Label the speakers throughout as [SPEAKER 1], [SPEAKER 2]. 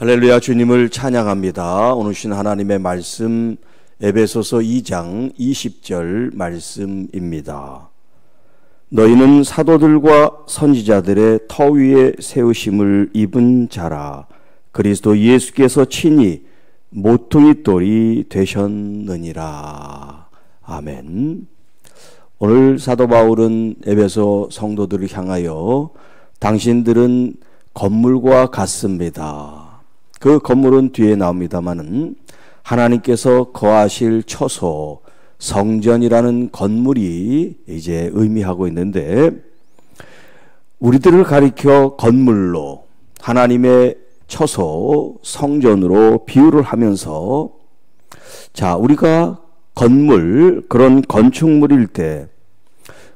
[SPEAKER 1] 할렐루야, 주님을 찬양합니다. 오늘 주신 하나님의 말씀 에베소서 2장 20절 말씀입니다. 너희는 사도들과 선지자들의 터 위에 세우심을 입은 자라. 그리스도 예수께서 친히 모퉁이 돌이 되셨느니라. 아멘. 오늘 사도 바울은 에베소 성도들을 향하여 당신들은 건물과 같습니다. 그 건물은 뒤에 나옵니다마는 하나님께서 거하실 처소, 성전이라는 건물이 이제 의미하고 있는데, 우리들을 가리켜 건물로, 하나님의 처소, 성전으로 비유를 하면서, 자, 우리가 건물, 그런 건축물일 때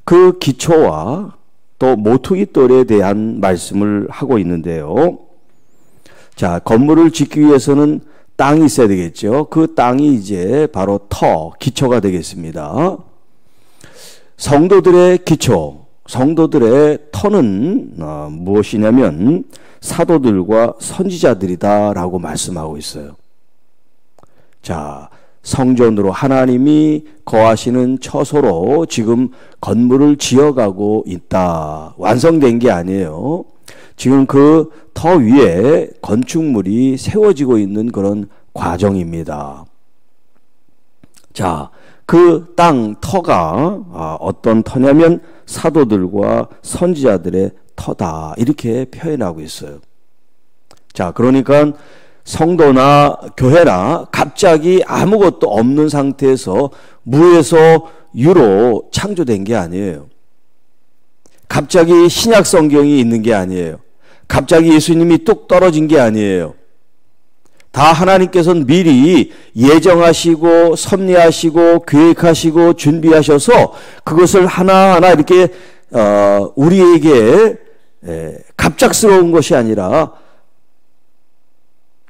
[SPEAKER 1] 그 기초와 또 모퉁이 돌에 대한 말씀을 하고 있는데요. 자, 건물을 짓기 위해서는 땅이 있어야 되겠죠. 그 땅이 이제 바로 기초가 되겠습니다. 성도들의 기초, 성도들의 터는 무엇이냐면 사도들과 선지자들이다라고 말씀하고 있어요. 자, 성전으로 하나님이 거하시는 처소로 지금 건물을 지어가고 있다. 완성된 게 아니에요. 지금 그 터 위에 건축물이 세워지고 있는 그런 과정입니다. 자, 그 땅 터가 어떤 터냐면 사도들과 선지자들의 터다. 이렇게 표현하고 있어요. 자, 그러니까 성도나 교회나 갑자기 아무것도 없는 상태에서 무에서 유로 창조된 게 아니에요. 갑자기 신약 성경이 있는 게 아니에요. 갑자기 예수님이 뚝 떨어진 게 아니에요. 다 하나님께서는 미리 예정하시고 섭리하시고 계획하시고 준비하셔서 그것을 하나하나 이렇게 우리에게 갑작스러운 것이 아니라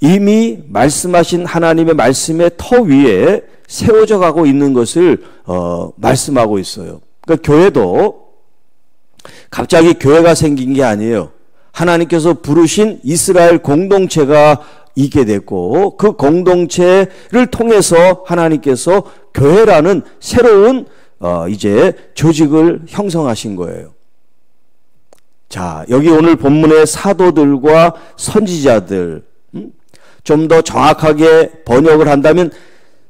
[SPEAKER 1] 이미 말씀하신 하나님의 말씀의 터 위에 세워져 가고 있는 것을 말씀하고 있어요. 그러니까 교회도 갑자기 교회가 생긴 게 아니에요. 하나님께서 부르신 이스라엘 공동체가 있게 됐고, 그 공동체를 통해서 하나님께서 교회라는 새로운 이제 조직을 형성하신 거예요. 자, 여기 오늘 본문의 사도들과 선지자들, 좀 더 정확하게 번역을 한다면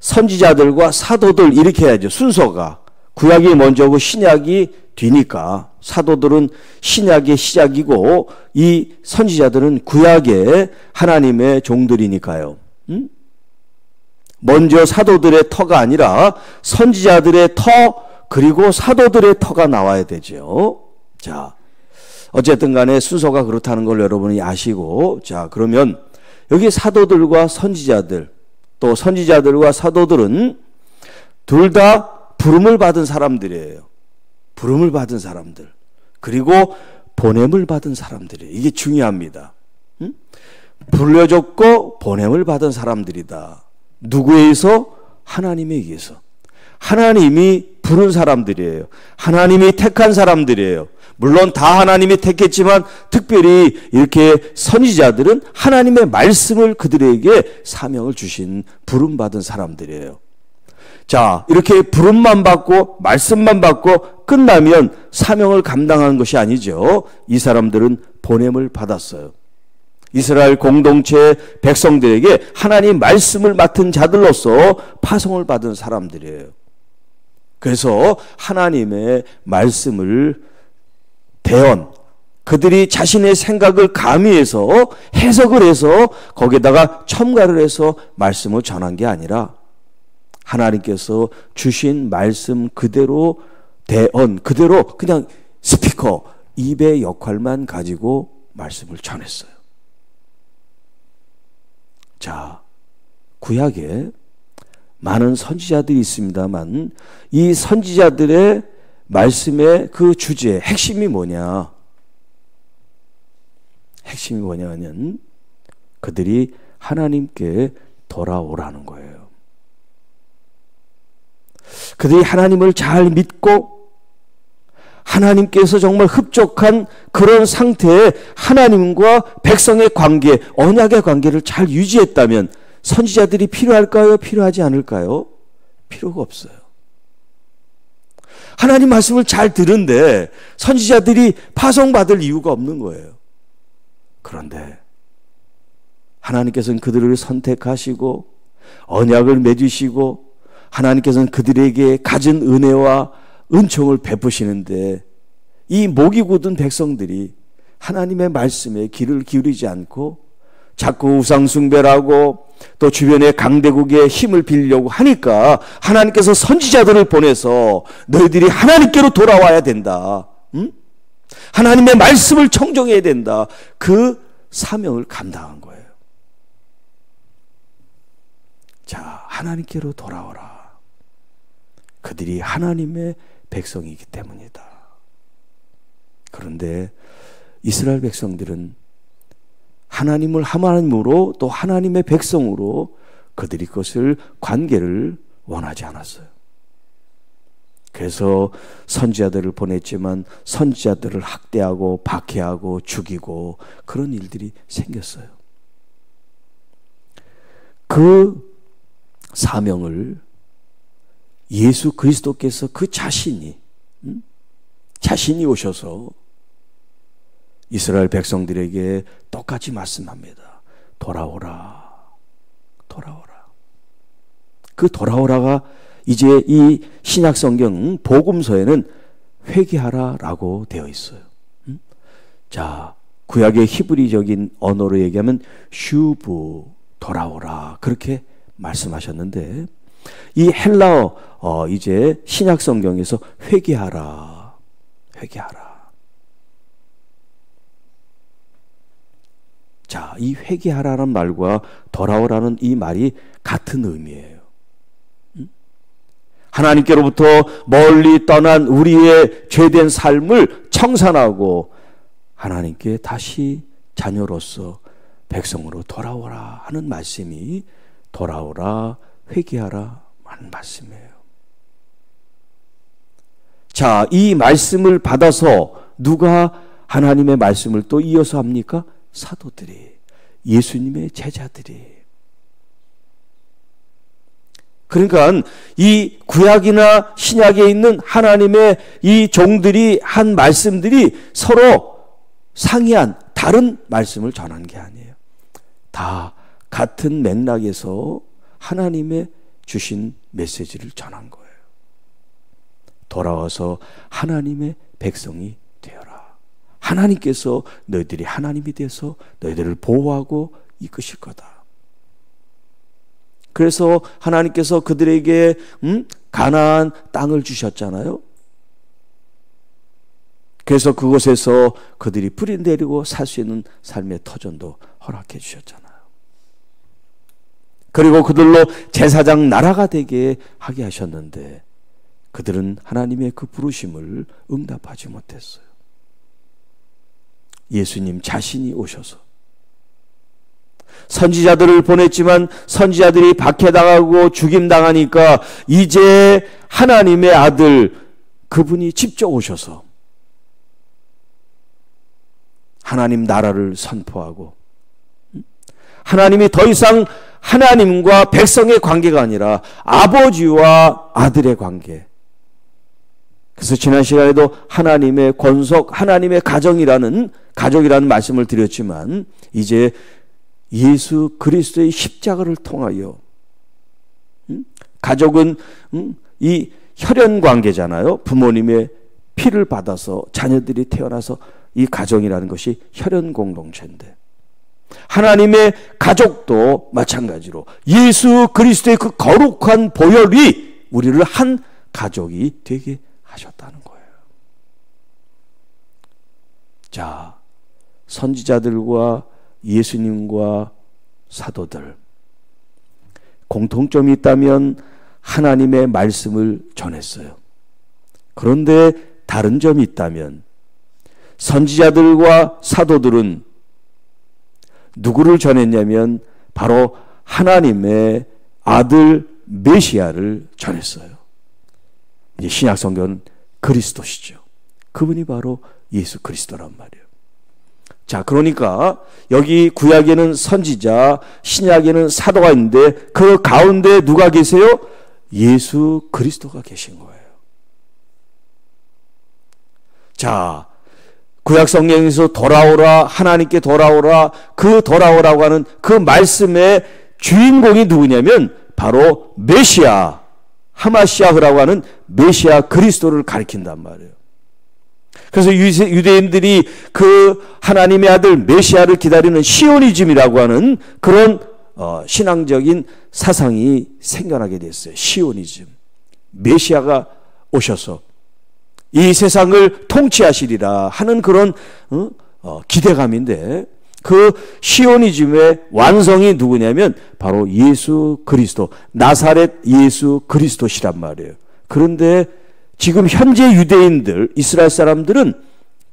[SPEAKER 1] 선지자들과 사도들 이렇게 해야죠. 순서가 구약이 먼저고 신약이 뒤니까 사도들은 신약의 시작이고 이 선지자들은 구약의 하나님의 종들이니까요. 먼저 사도들의 터가 아니라 선지자들의 터, 그리고 사도들의 터가 나와야 되죠. 자, 어쨌든 간에 순서가 그렇다는 걸 여러분이 아시고, 자, 그러면 여기 사도들과 선지자들, 또 선지자들과 사도들은 둘 다 부름을 받은 사람들이에요. 부름을 받은 사람들, 그리고 보냄을 받은 사람들이에요. 이게 중요합니다. 불려졌고 보냄을 받은 사람들이다. 누구에 의해서? 하나님에 의해서. 하나님이 부른 사람들이에요. 하나님이 택한 사람들이에요. 물론 다 하나님이 택했지만 특별히 이렇게 선지자들은 하나님의 말씀을 그들에게 사명을 주신 부름받은 사람들이에요. 자, 이렇게 부름만 받고 말씀만 받고 끝나면 사명을 감당하는 것이 아니죠. 이 사람들은 보냄을 받았어요. 이스라엘 공동체 백성들에게 하나님 말씀을 맡은 자들로서 파송을 받은 사람들이에요. 그래서 하나님의 말씀을 대언, 그들이 자신의 생각을 가미해서 해석을 해서 거기에다가 첨가를 해서 말씀을 전한 게 아니라 하나님께서 주신 말씀 그대로 대언, 그대로 그냥 스피커, 입의 역할만 가지고 말씀을 전했어요. 자, 구약에 많은 선지자들이 있습니다만 이 선지자들의 말씀의 그 주제, 핵심이 뭐냐? 핵심이 뭐냐면 그들이 하나님께 돌아오라는 거예요. 그들이 하나님을 잘 믿고 하나님께서 정말 흡족한 그런 상태에 하나님과 백성의 관계, 언약의 관계를 잘 유지했다면 선지자들이 필요할까요? 필요하지 않을까요? 필요가 없어요. 하나님 말씀을 잘 들은데 선지자들이 파송받을 이유가 없는 거예요. 그런데 하나님께서는 그들을 선택하시고 언약을 맺으시고 하나님께서는 그들에게 가진 은혜와 은총을 베푸시는데 이 목이 굳은 백성들이 하나님의 말씀에 귀를 기울이지 않고 자꾸 우상 숭배를 하고 또 주변의 강대국의 힘을 빌려고 하니까 하나님께서 선지자들을 보내서 너희들이 하나님께로 돌아와야 된다. 하나님의 말씀을 청정해야 된다. 그 사명을 감당한 거예요. 자, 하나님께로 돌아오라. 그들이 하나님의 백성이기 때문이다. 그런데 이스라엘 백성들은 하나님을 하나님으로 또 하나님의 백성으로 그들이 그것을 관계를 원하지 않았어요. 그래서 선지자들을 보냈지만 선지자들을 학대하고 박해하고 죽이고 그런 일들이 생겼어요. 그 사명을 예수 그리스도께서 그 자신이 오셔서 이스라엘 백성들에게 똑같이 말씀합니다. 돌아오라. 돌아오라. 그 돌아오라가 이제 이 신약 성경 복음서에는 회개하라라고 되어 있어요. 자, 구약의 히브리적인 언어로 얘기하면 슈브, 돌아오라. 그렇게 말씀하셨는데 이 헬라어 이제 신약 성경에서 회개하라. 회개하라. 자, 이 회개하라는 말과 돌아오라는 이 말이 같은 의미예요. 하나님께로부터 멀리 떠난 우리의 죄된 삶을 청산하고 하나님께 다시 자녀로서 백성으로 돌아오라 하는 말씀이 돌아오라, 회개하라 하는 말씀이에요. 자, 이 말씀을 받아서 누가 하나님의 말씀을 또 이어서 합니까? 사도들이, 예수님의 제자들이. 그러니까 이 구약이나 신약에 있는 하나님의 이 종들이 한 말씀들이 서로 상이한 다른 말씀을 전한 게 아니에요. 다 같은 맥락에서 하나님의 주신 메시지를 전한 거예요. 돌아와서 하나님의 백성이 되어라. 하나님께서 너희들이 하나님이 돼서 너희들을 보호하고 이끄실 거다. 그래서 하나님께서 그들에게 가나안 땅을 주셨잖아요. 그래서 그곳에서 그들이 뿌리 내리고 살 수 있는 삶의 터전도 허락해 주셨잖아요. 그리고 그들로 제사장 나라가 되게 하게 하셨는데 그들은 하나님의 그 부르심을 응답하지 못했어요. 예수님 자신이 오셔서 선지자들을 보냈지만 선지자들이 박해당하고 죽임당하니까 이제 하나님의 아들 그분이 직접 오셔서 하나님 나라를 선포하고 하나님이 더 이상 하나님과 백성의 관계가 아니라 아버지와 아들의 관계. 그래서 지난 시간에도 하나님의 권속, 하나님의 가정이라는 말씀을 드렸지만 이제 예수 그리스도의 십자가를 통하여 가족은 이 혈연 관계잖아요. 부모님의 피를 받아서 자녀들이 태어나서 이 가정이라는 것이 혈연 공동체인데 하나님의 가족도 마찬가지로 예수 그리스도의 그 거룩한 보혈이 우리를 한 가족이 되게 하셨다는 거예요. 자, 선지자들과 예수님과 사도들 공통점이 있다면 하나님의 말씀을 전했어요. 그런데 다른 점이 있다면 선지자들과 사도들은 누구를 전했냐면 바로 하나님의 아들 메시아를 전했어요. 이제 신약 성경은 그리스도시죠. 그분이 바로 예수 그리스도란 말이에요. 자, 그러니까 여기 구약에는 선지자, 신약에는 사도가 있는데 그 가운데 누가 계세요? 예수 그리스도가 계신 거예요. 자, 구약 성경에서 돌아오라, 하나님께 돌아오라, 그 돌아오라고 하는 그 말씀의 주인공이 누구냐면 바로 메시아, 하마시아흐라고 하는 메시아 그리스도를 가리킨단 말이에요. 그래서 유대인들이 그 하나님의 아들 메시아를 기다리는 시오니즘이라고 하는 그런 신앙적인 사상이 생겨나게 됐어요. 시오니즘. 메시아가 오셔서 이 세상을 통치하시리라 하는 그런 기대감인데, 그 시오니즘의 완성이 누구냐면 바로 예수 그리스도, 나사렛 예수 그리스도시란 말이에요. 그런데 지금 현재 유대인들, 이스라엘 사람들은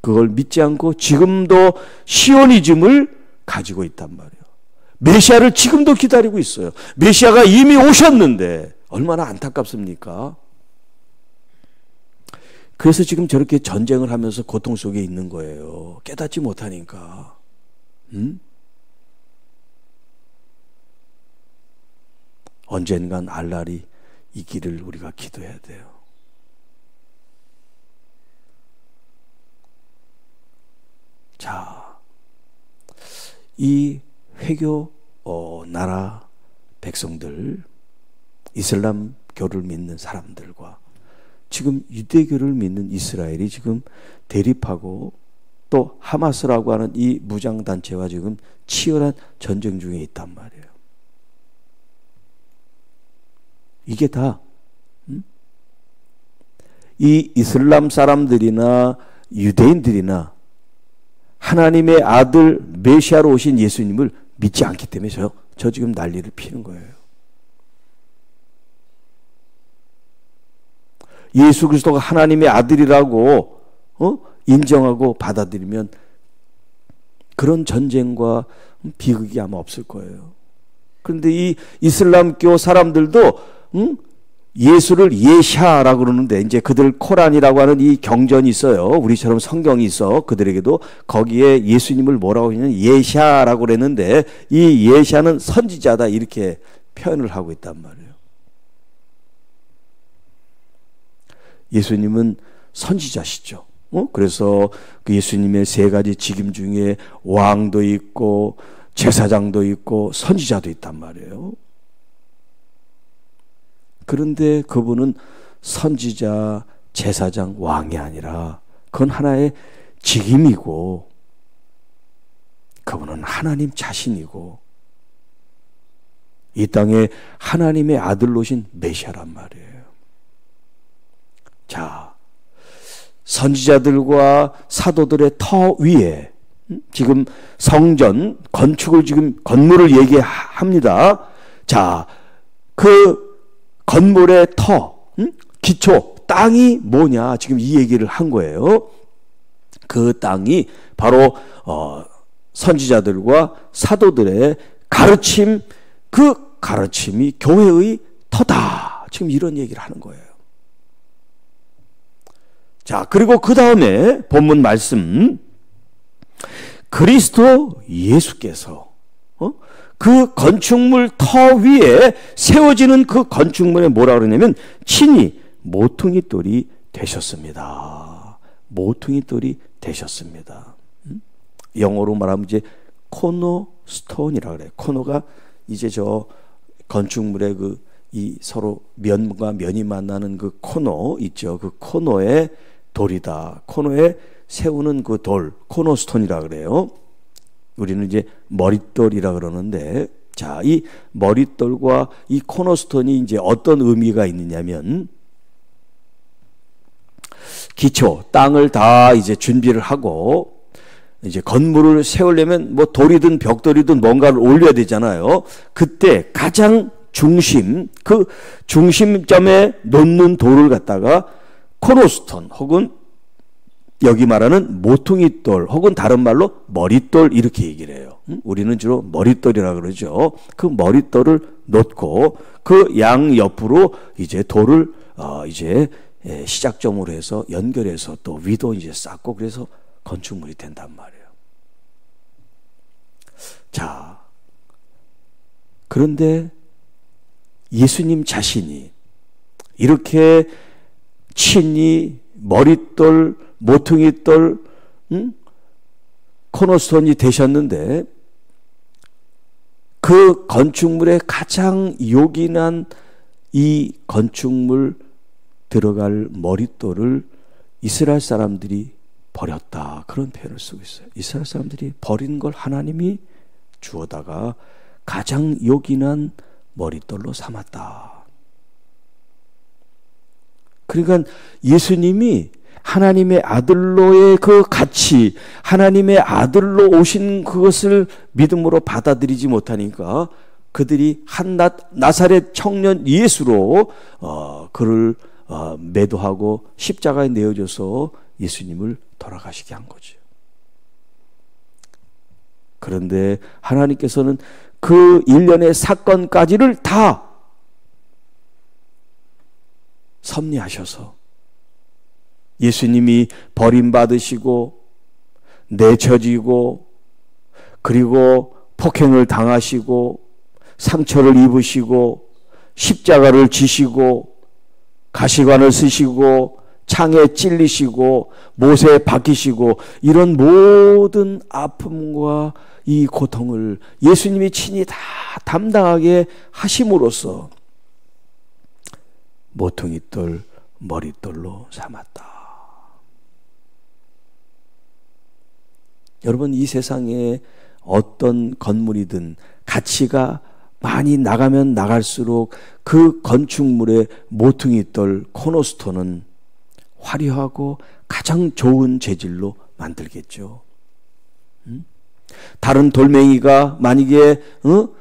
[SPEAKER 1] 그걸 믿지 않고 지금도 시오니즘을 가지고 있단 말이에요. 메시아를 지금도 기다리고 있어요. 메시아가 이미 오셨는데 얼마나 안타깝습니까? 그래서 지금 저렇게 전쟁을 하면서 고통 속에 있는 거예요. 깨닫지 못하니까. 언젠간 알 날이 있기를 우리가 기도해야 돼요. 자, 이 회교 나라 백성들, 이슬람교를 믿는 사람들과 지금 유대교를 믿는 이스라엘이 지금 대립하고 또 하마스라고 하는 이 무장단체와 지금 치열한 전쟁 중에 있단 말이에요. 이게 다 이 이슬람 사람들이나 유대인들이나 하나님의 아들 메시아로 오신 예수님을 믿지 않기 때문에 저 지금 난리를 피는 거예요. 예수 그리스도가 하나님의 아들이라고 인정하고 받아들이면 그런 전쟁과 비극이 아마 없을 거예요. 그런데 이 이슬람교 사람들도 예수를 예샤라고 그러는데, 이제 그들 코란이라고 하는 이 경전이 있어요. 우리처럼 성경이 있어. 그들에게도 거기에 예수님을 뭐라고 하냐면 예샤라고 그랬는데, 이 예샤는 선지자다 이렇게 표현을 하고 있단 말이에요. 예수님은 선지자시죠. 그래서 그 예수님의 세 가지 직임 중에 왕도 있고 제사장도 있고 선지자도 있단 말이에요. 그런데 그분은 선지자, 제사장, 왕이 아니라 그건 하나의 직임이고, 그분은 하나님 자신이고 이 땅에 하나님의 아들로 오신 메시아란 말이에요. 자, 선지자들과 사도들의 터 위에 지금 성전 건축을, 지금 건물을 얘기합니다. 자, 그 건물의 터, 기초, 땅이 뭐냐, 지금 이 얘기를 한 거예요. 그 땅이 바로 선지자들과 사도들의 가르침, 그 가르침이 교회의 터다, 지금 이런 얘기를 하는 거예요. 자, 그리고 그 다음에 본문 말씀, 그리스도 예수께서 그 건축물 터 위에 세워지는 그 건축물에 뭐라 그러냐면 친히 모퉁이 돌이 되셨습니다. 모퉁이 돌이 되셨습니다. 영어로 말하면 이제 코너스톤이라 그래요. 코너가 이제 저 건축물의 그 이 서로 면과 면이 만나는 그 코너 있죠. 그 코너의 돌이다. 코너에 세우는 그 돌, 코너스톤이라 그래요. 우리는 이제 머릿돌이라 그러는데, 자, 이 머릿돌과 이 코너스톤이 이제 어떤 의미가 있느냐면, 기초, 땅을 다 이제 준비를 하고, 이제 건물을 세우려면 뭐 돌이든 벽돌이든 뭔가를 올려야 되잖아요. 그때 가장 중심, 그 중심점에 놓는 돌을 갖다가 코너스톤 혹은 여기 말하는 모퉁이돌 혹은 다른 말로 머릿돌 이렇게 얘기를 해요. 우리는 주로 머릿돌이라 그러죠. 그 머릿돌을 놓고 그 양 옆으로 이제 돌을 이제 시작점으로 해서 연결해서 또 위도 이제 쌓고 그래서 건축물이 된단 말이에요. 자, 그런데 예수님 자신이 이렇게 친히 머릿돌, 모퉁이돌, 코너스톤이 되셨는데 그 건축물의 가장 요긴한 이 건축물 들어갈 머릿돌을 이스라엘 사람들이 버렸다. 그런 표현을 쓰고 있어요. 이스라엘 사람들이 버린 걸 하나님이 주어다가 가장 요긴한 머릿돌로 삼았다. 그러니까 예수님이 하나님의 아들로의 그 가치, 하나님의 아들로 오신 그것을 믿음으로 받아들이지 못하니까 그들이 한 나사렛 청년 예수로 그를 매도하고 십자가에 내어줘서 예수님을 돌아가시게 한 거죠. 그런데 하나님께서는 그 일련의 사건까지를 다 섭리하셔서 예수님이 버림받으시고 내쳐지고 그리고 폭행을 당하시고 상처를 입으시고 십자가를 지시고 가시관을 쓰시고 창에 찔리시고 못에 박히시고 이런 모든 아픔과 이 고통을 예수님이 친히 다 담당하게 하심으로써 모퉁이돌 머릿돌로 삼았다. 여러분, 이 세상에 어떤 건물이든 가치가 많이 나가면 나갈수록 그 건축물의 모퉁이돌 코너스톤은 화려하고 가장 좋은 재질로 만들겠죠. 다른 돌멩이가 만약에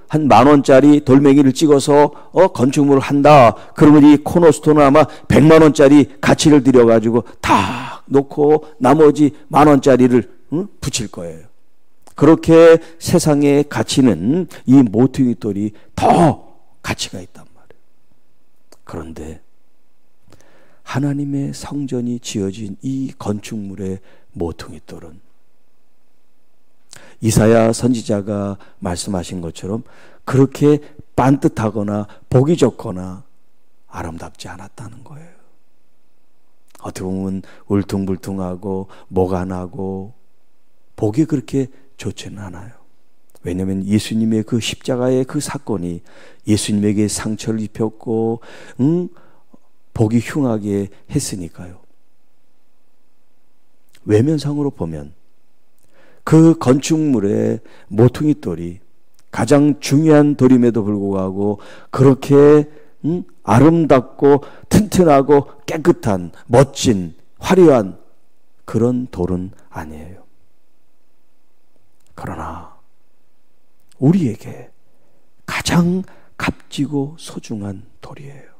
[SPEAKER 1] 한 10,000원짜리 돌멩이를 찍어서 건축물을 한다. 그러면 이 코너스톤은 아마 100만 원짜리 가치를 들여가지고 다 놓고 나머지 10,000원짜리를 붙일 거예요. 그렇게 세상의 가치는 이 모퉁이돌이 더 가치가 있단 말이에요. 그런데 하나님의 성전이 지어진 이 건축물의 모퉁이돌은 이사야 선지자가 말씀하신 것처럼 그렇게 반듯하거나 보기 좋거나 아름답지 않았다는 거예요. 어떻게 보면 울퉁불퉁하고 모간하고 보기 그렇게 좋지는 않아요. 왜냐하면 예수님의 그 십자가의 그 사건이 예수님에게 상처를 입혔고 보기 흉하게 했으니까요. 외면상으로 보면 그 건축물의 모퉁이돌이 가장 중요한 돌임에도 불구하고 그렇게 아름답고 튼튼하고 깨끗한 멋진 화려한 그런 돌은 아니에요. 그러나 우리에게 가장 값지고 소중한 돌이에요.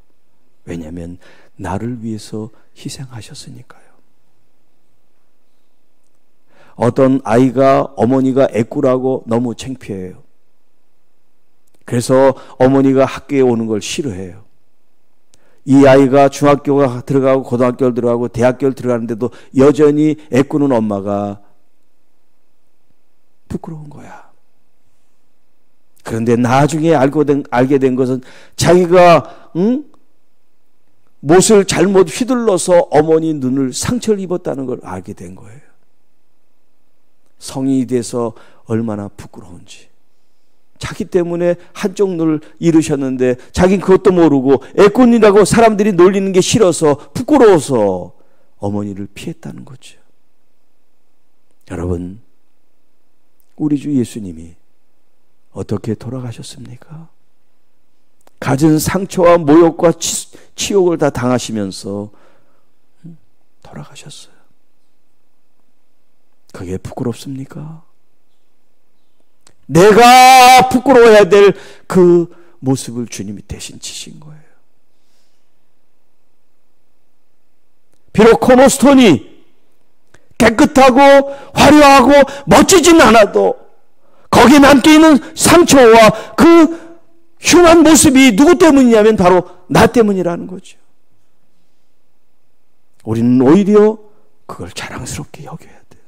[SPEAKER 1] 왜냐하면 나를 위해서 희생하셨으니까요. 어떤 아이가 어머니가 애꾸라고 너무 창피해요. 그래서 어머니가 학교에 오는 걸 싫어해요. 이 아이가 중학교가 들어가고 고등학교를 들어가고 대학교를 들어가는데도 여전히 애꾸는 엄마가 부끄러운 거야. 그런데 나중에 알게 된 것은 자기가 못을 잘못 휘둘러서 어머니 눈을 상처를 입었다는 걸 알게 된 거예요. 성인이 돼서 얼마나 부끄러운지. 자기 때문에 한쪽 눈을 잃으셨는데 자기는 그것도 모르고 애꾼이라고 사람들이 놀리는 게 싫어서 부끄러워서 어머니를 피했다는 거죠. 여러분, 우리 주 예수님이 어떻게 돌아가셨습니까? 갖은 상처와 모욕과 치욕을 다 당하시면서 돌아가셨어요. 그게 부끄럽습니까? 내가 부끄러워야 될 그 모습을 주님이 대신 지신 거예요. 비록 코너스톤이 깨끗하고 화려하고 멋지진 않아도 거기에 남겨있는 상처와 그 흉한 모습이 누구 때문이냐면 바로 나 때문이라는 거죠. 우리는 오히려 그걸 자랑스럽게 여겨야 돼요.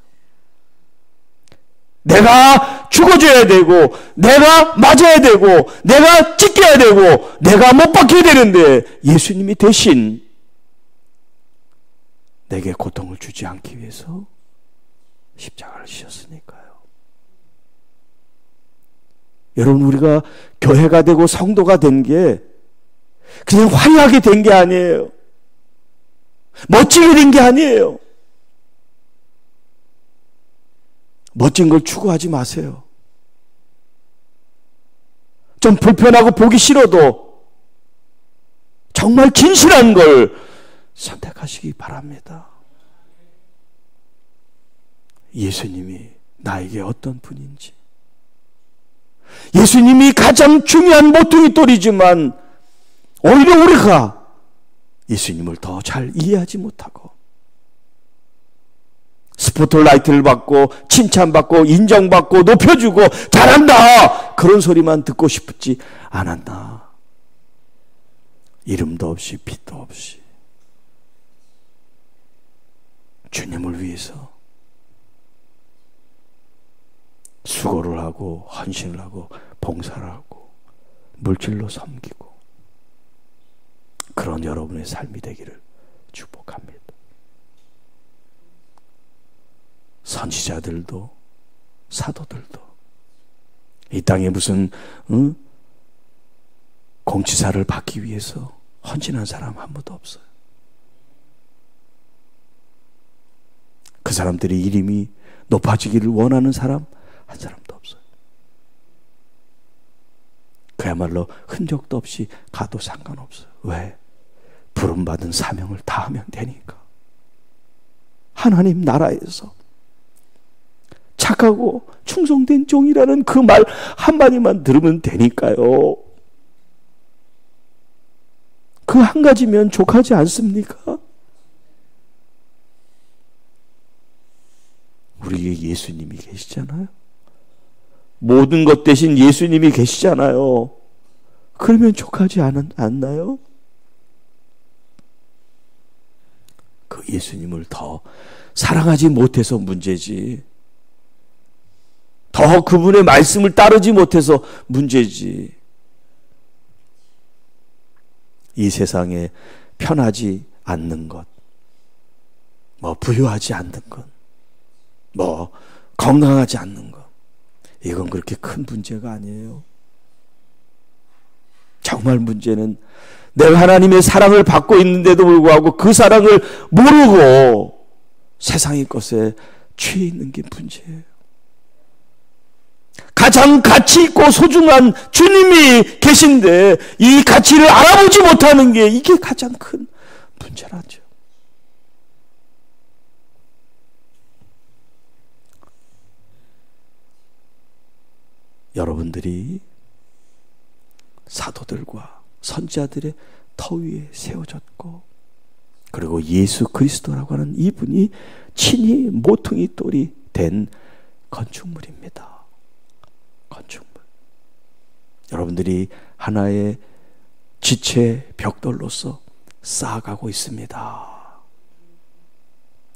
[SPEAKER 1] 내가 죽어줘야 되고, 내가 맞아야 되고, 내가 찢겨야 되고, 내가 못 박혀야 되는데 예수님이 대신 내게 고통을 주지 않기 위해서 십자가를 지셨으니까요. 여러분, 우리가 교회가 되고 성도가 된 게 그냥 화려하게 된 게 아니에요. 멋지게 된 게 아니에요. 멋진 걸 추구하지 마세요. 좀 불편하고 보기 싫어도 정말 진실한 걸 선택하시기 바랍니다. 예수님이 나에게 어떤 분인지, 예수님이 가장 중요한 모퉁이 돌이지만 오히려 우리가 예수님을 더 잘 이해하지 못하고 스포트라이트를 받고 칭찬받고 인정받고 높여주고 잘한다 그런 소리만 듣고 싶지 않았나. 이름도 없이 빛도 없이 주님을 위해서 수고를 하고 헌신을 하고 봉사를 하고 물질로 섬기고 그런 여러분의 삶이 되기를 축복합니다. 선지자들도 사도들도 이 땅에 무슨 공치사를 받기 위해서 헌신한 사람 한 분도 없어요. 그 사람들이 이름이 높아지기를 원하는 사람 한 사람도 없어요. 그야말로 흔적도 없이 가도 상관없어요. 왜? 부름받은 사명을 다하면 되니까. 하나님 나라에서 착하고 충성된 종이라는 그 말 한마디만 들으면 되니까요. 그 한 가지면 족하지 않습니까? 우리에게 예수님이 계시잖아요. 모든 것 대신 예수님이 계시잖아요. 그러면 족하지 않나요? 그 예수님을 더 사랑하지 못해서 문제지. 더 그분의 말씀을 따르지 못해서 문제지. 이 세상에 편하지 않는 것, 부유하지 않는 것, 건강하지 않는 것, 이건 그렇게 큰 문제가 아니에요. 정말 문제는 내가 하나님의 사랑을 받고 있는데도 불구하고 그 사랑을 모르고 세상의 것에 취해 있는 게 문제예요. 가장 가치 있고 소중한 주님이 계신데 이 가치를 알아보지 못하는 게 이게 가장 큰 문제라죠. 여러분들이 사도들과 선지자들의 터 위에 세워졌고, 그리고 예수 그리스도라고 하는 이분이 친히 모퉁이 돌이 된 건축물입니다. 건축물. 여러분들이 하나의 지체 벽돌로서 쌓아가고 있습니다.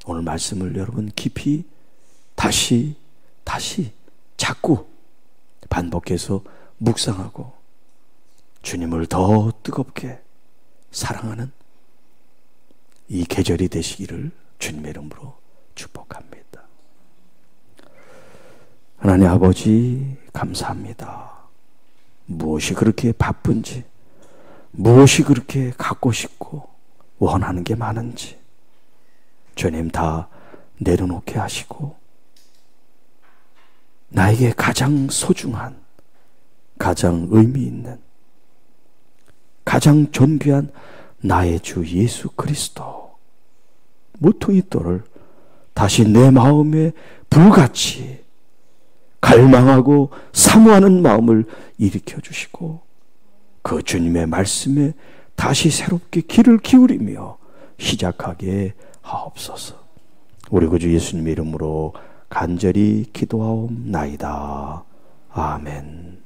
[SPEAKER 1] 오늘 말씀을 여러분 깊이 다시 자꾸 반복해서 묵상하고 주님을 더 뜨겁게 사랑하는 이 계절이 되시기를 주님의 이름으로 축복합니다. 하나님 아버지 감사합니다. 무엇이 그렇게 바쁜지, 무엇이 그렇게 갖고 싶고 원하는 게 많은지 주님 다 내려놓게 하시고 나에게 가장 소중한, 가장 의미 있는, 가장 존귀한 나의 주 예수 그리스도 모퉁이 돌을 다시 내 마음에 불같이 갈망하고 사모하는 마음을 일으켜 주시고 그 주님의 말씀에 다시 새롭게 귀를 기울이며 시작하게 하옵소서. 우리 구주 예수님의 이름으로 간절히 기도하옵나이다. 아멘.